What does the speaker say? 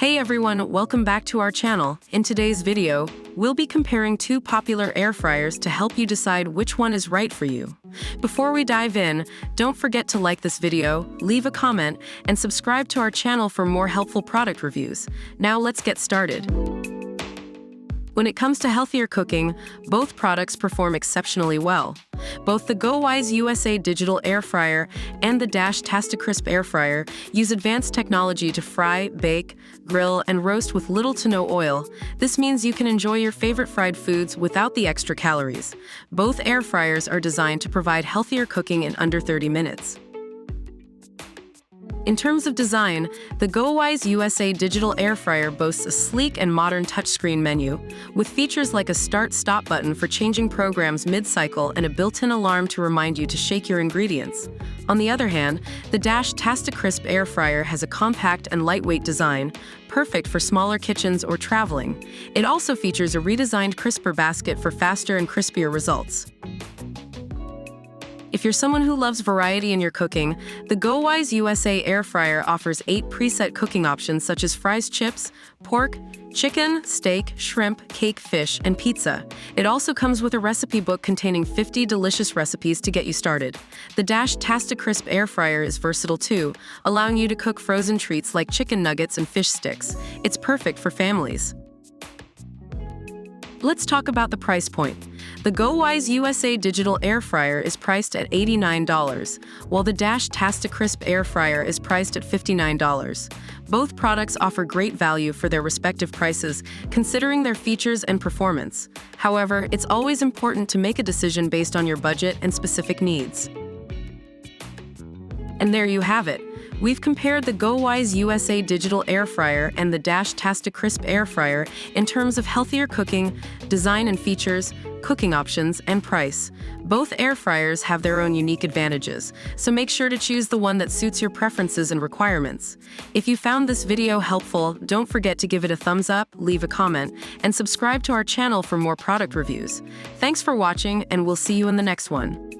Hey everyone, welcome back to our channel. In today's video, we'll be comparing two popular air fryers to help you decide which one is right for you. Before we dive in, don't forget to like this video, leave a comment, and subscribe to our channel for more helpful product reviews. Now let's get started. When it comes to healthier cooking, both products perform exceptionally well. Both the GoWISE USA digital air fryer and the Tasti-Crisp air fryer use advanced technology to fry, bake, grill, and roast with little to no oil. This means you can enjoy your favorite fried foods without the extra calories. Both air fryers are designed to provide healthier cooking in under 30 minutes. In terms of design, the GoWISE USA digital air fryer boasts a sleek and modern touchscreen menu, with features like a start-stop button for changing programs mid-cycle and a built-in alarm to remind you to shake your ingredients. On the other hand, the Tasti-Crisp air fryer has a compact and lightweight design, perfect for smaller kitchens or traveling. It also features a redesigned crisper basket for faster and crispier results. If you're someone who loves variety in your cooking, the GoWISE USA air fryer offers 8 preset cooking options such as fries, chips, pork, chicken, steak, shrimp, cake, fish, and pizza. It also comes with a recipe book containing 50 delicious recipes to get you started. The Tasti-Crisp air fryer is versatile too, allowing you to cook frozen treats like chicken nuggets and fish sticks. It's perfect for families. Let's talk about the price point. The GoWISE USA digital air fryer is priced at $89, while the Tasti-Crisp air fryer is priced at $59. Both products offer great value for their respective prices, considering their features and performance. However, it's always important to make a decision based on your budget and specific needs. And there you have it. We've compared the GoWISE USA digital air fryer and the Tasti-Crisp air fryer in terms of healthier cooking, design and features, cooking options, and price. Both air fryers have their own unique advantages, so make sure to choose the one that suits your preferences and requirements. If you found this video helpful, don't forget to give it a thumbs up, leave a comment, and subscribe to our channel for more product reviews. Thanks for watching, and we'll see you in the next one.